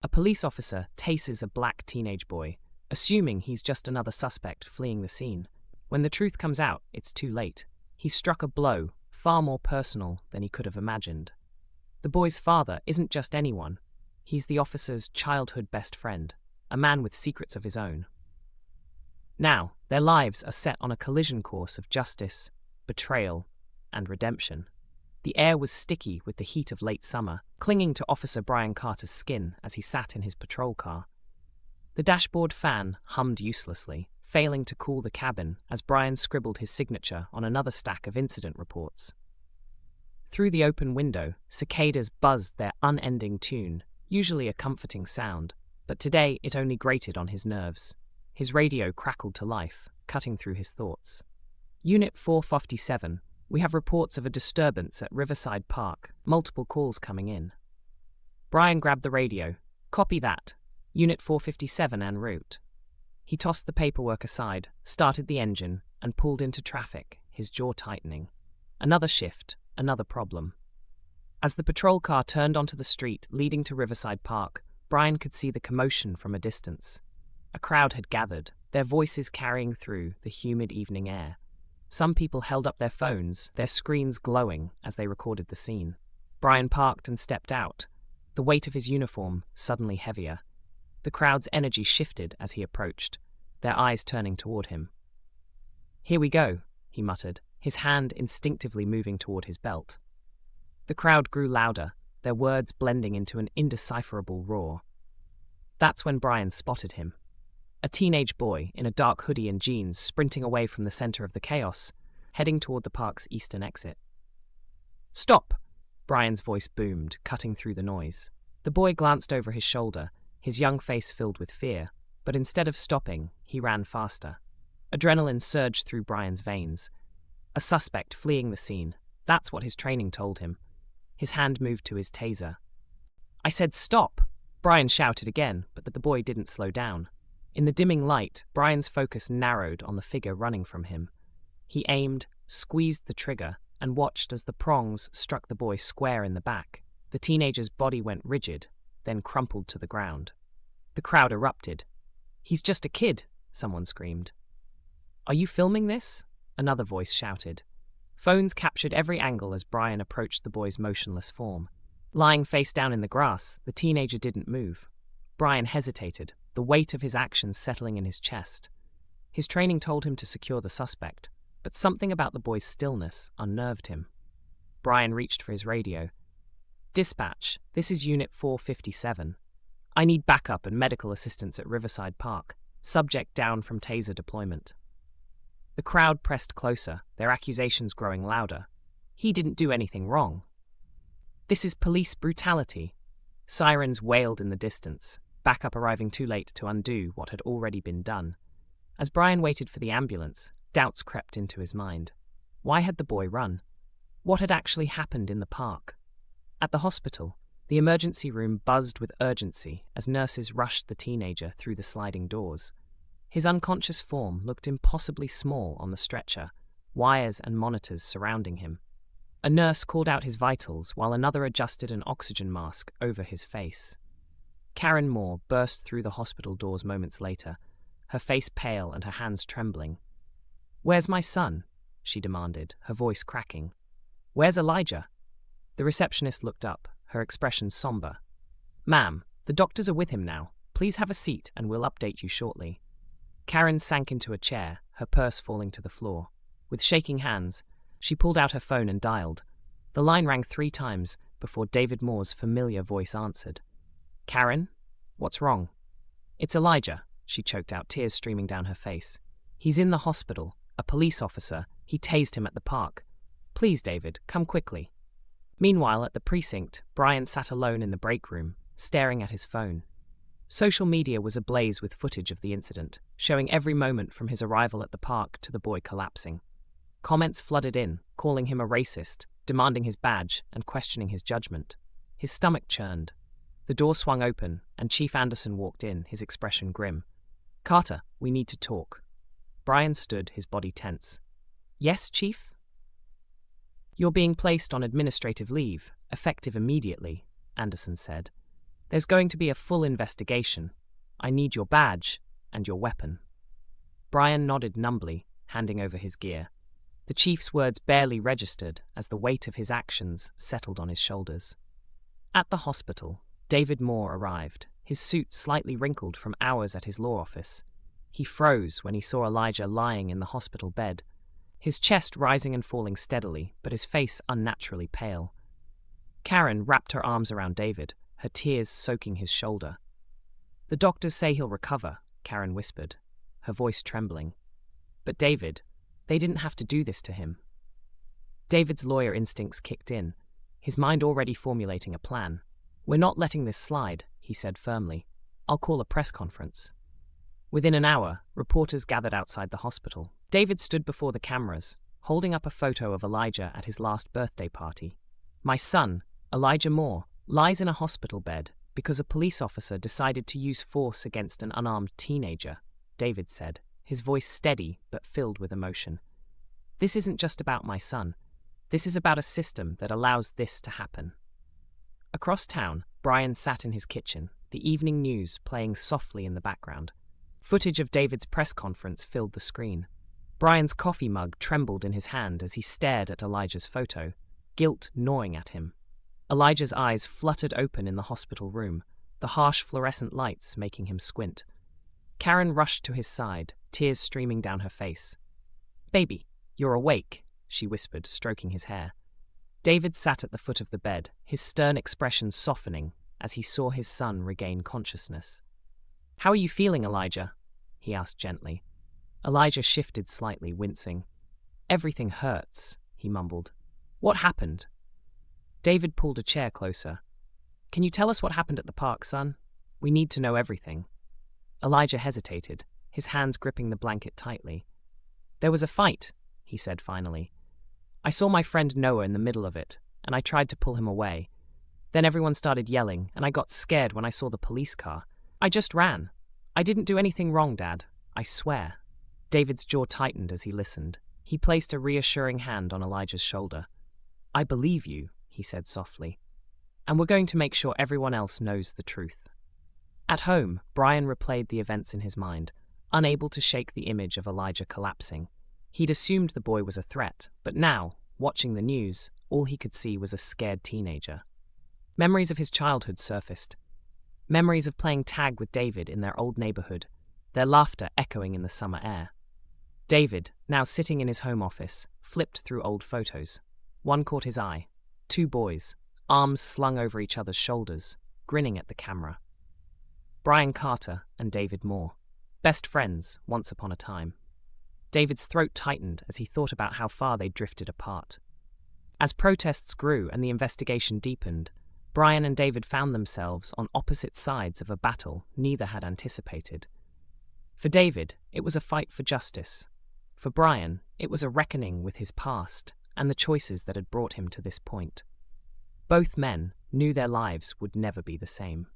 A police officer tases a black teenage boy, assuming he's just another suspect fleeing the scene. When the truth comes out, it's too late. He struck a blow far more personal than he could have imagined. The boy's father isn't just anyone. He's the officer's childhood best friend, a man with secrets of his own. Now, their lives are set on a collision course of justice, betrayal, and redemption. The air was sticky with the heat of late summer, clinging to Officer Brian Carter's skin as he sat in his patrol car. The dashboard fan hummed uselessly, failing to cool the cabin as Brian scribbled his signature on another stack of incident reports. Through the open window, cicadas buzzed their unending tune, usually a comforting sound, but today it only grated on his nerves. His radio crackled to life, cutting through his thoughts. Unit 457, we have reports of a disturbance at Riverside Park, multiple calls coming in. Brian grabbed the radio. Copy that. Unit 457 en route. He tossed the paperwork aside, started the engine, and pulled into traffic, his jaw tightening. Another shift, another problem. As the patrol car turned onto the street leading to Riverside Park, Brian could see the commotion from a distance. A crowd had gathered, their voices carrying through the humid evening air. Some people held up their phones, their screens glowing as they recorded the scene. Brian parked and stepped out, the weight of his uniform suddenly heavier. The crowd's energy shifted as he approached, their eyes turning toward him. "Here we go," he muttered, his hand instinctively moving toward his belt. The crowd grew louder, their words blending into an indecipherable roar. That's when Brian spotted him. A teenage boy in a dark hoodie and jeans sprinting away from the center of the chaos, heading toward the park's eastern exit. "Stop!" Brian's voice boomed, cutting through the noise. The boy glanced over his shoulder, his young face filled with fear, but instead of stopping, he ran faster. Adrenaline surged through Brian's veins. A suspect fleeing the scene, that's what his training told him. His hand moved to his taser. "I said stop!" Brian shouted again, but the boy didn't slow down. In the dimming light, Brian's focus narrowed on the figure running from him. He aimed, squeezed the trigger, and watched as the prongs struck the boy square in the back. The teenager's body went rigid, then crumpled to the ground. The crowd erupted. "He's just a kid," someone screamed. "Are you filming this?" another voice shouted. Phones captured every angle as Brian approached the boy's motionless form. Lying face down in the grass, the teenager didn't move. Brian hesitated, the weight of his actions settling in his chest. His training told him to secure the suspect, but something about the boy's stillness unnerved him. Brian reached for his radio. "Dispatch, this is Unit 457. I need backup and medical assistance at Riverside Park. Subject down from taser deployment." The crowd pressed closer, their accusations growing louder. He didn't do anything wrong. "This is police brutality." Sirens wailed in the distance, backup arriving too late to undo what had already been done. As Brian waited for the ambulance, doubts crept into his mind. Why had the boy run? What had actually happened in the park? At the hospital, the emergency room buzzed with urgency as nurses rushed the teenager through the sliding doors. His unconscious form looked impossibly small on the stretcher, wires and monitors surrounding him. A nurse called out his vitals while another adjusted an oxygen mask over his face. Karen Moore burst through the hospital doors moments later, her face pale and her hands trembling. "Where's my son?" she demanded, her voice cracking. "Where's Elijah?" The receptionist looked up, her expression somber. "Ma'am, the doctors are with him now. Please have a seat and we'll update you shortly." Karen sank into a chair, her purse falling to the floor. With shaking hands, she pulled out her phone and dialed. The line rang 3 times before David Moore's familiar voice answered. "Karen? What's wrong?" "It's Elijah," she choked out, tears streaming down her face. "He's in the hospital. A police officer. He tased him at the park. Please, David, come quickly." Meanwhile, at the precinct, Brian sat alone in the break room, staring at his phone. Social media was ablaze with footage of the incident, showing every moment from his arrival at the park to the boy collapsing. Comments flooded in, calling him a racist, demanding his badge, and questioning his judgment. His stomach churned. The door swung open, and Chief Anderson walked in, his expression grim. "Carter, we need to talk." Brian stood, his body tense. "Yes, Chief?" "You're being placed on administrative leave, effective immediately," Anderson said. There's going to be a full investigation. I need your badge and your weapon. Brian nodded numbly, handing over his gear. The chief's words barely registered as the weight of his actions settled on his shoulders. At the hospital, David Moore arrived, his suit slightly wrinkled from hours at his law office. He froze when he saw Elijah lying in the hospital bed, his chest rising and falling steadily, but his face unnaturally pale. Karen wrapped her arms around David, her tears soaking his shoulder. "The doctors say he'll recover," Karen whispered, her voice trembling. "But David, they didn't have to do this to him." David's lawyer instincts kicked in, his mind already formulating a plan. "We're not letting this slide," he said firmly. "I'll call a press conference." Within an hour, reporters gathered outside the hospital. David stood before the cameras, holding up a photo of Elijah at his last birthday party. "My son, Elijah Moore, lies in a hospital bed because a police officer decided to use force against an unarmed teenager," David said, his voice steady but filled with emotion. "This isn't just about my son. This is about a system that allows this to happen." Across town, Brian sat in his kitchen, the evening news playing softly in the background. Footage of David's press conference filled the screen. Brian's coffee mug trembled in his hand as he stared at Elijah's photo, guilt gnawing at him. Elijah's eyes fluttered open in the hospital room, the harsh fluorescent lights making him squint. Karen rushed to his side, tears streaming down her face. "Baby, you're awake," she whispered, stroking his hair. David sat at the foot of the bed, his stern expression softening as he saw his son regain consciousness. "How are you feeling, Elijah?" he asked gently. Elijah shifted slightly, wincing. "Everything hurts," he mumbled. "What happened?" David pulled a chair closer. "Can you tell us what happened at the park, son? We need to know everything." Elijah hesitated, his hands gripping the blanket tightly. "There was a fight," he said finally. "I saw my friend Noah in the middle of it, and I tried to pull him away. Then everyone started yelling, and I got scared when I saw the police car. I just ran. I didn't do anything wrong, Dad. I swear." David's jaw tightened as he listened. He placed a reassuring hand on Elijah's shoulder. "I believe you," he said softly. "And we're going to make sure everyone else knows the truth." At home, Brian replayed the events in his mind, unable to shake the image of Elijah collapsing. He'd assumed the boy was a threat, but now, watching the news, all he could see was a scared teenager. Memories of his childhood surfaced. Memories of playing tag with David in their old neighborhood, their laughter echoing in the summer air. David, now sitting in his home office, flipped through old photos. One caught his eye. 2 boys, arms slung over each other's shoulders, grinning at the camera. Brian Carter and David Moore, best friends once upon a time. David's throat tightened as he thought about how far they'd drifted apart. As protests grew and the investigation deepened, Brian and David found themselves on opposite sides of a battle neither had anticipated. For David, it was a fight for justice. For Brian, it was a reckoning with his past and the choices that had brought him to this point. Both men knew their lives would never be the same.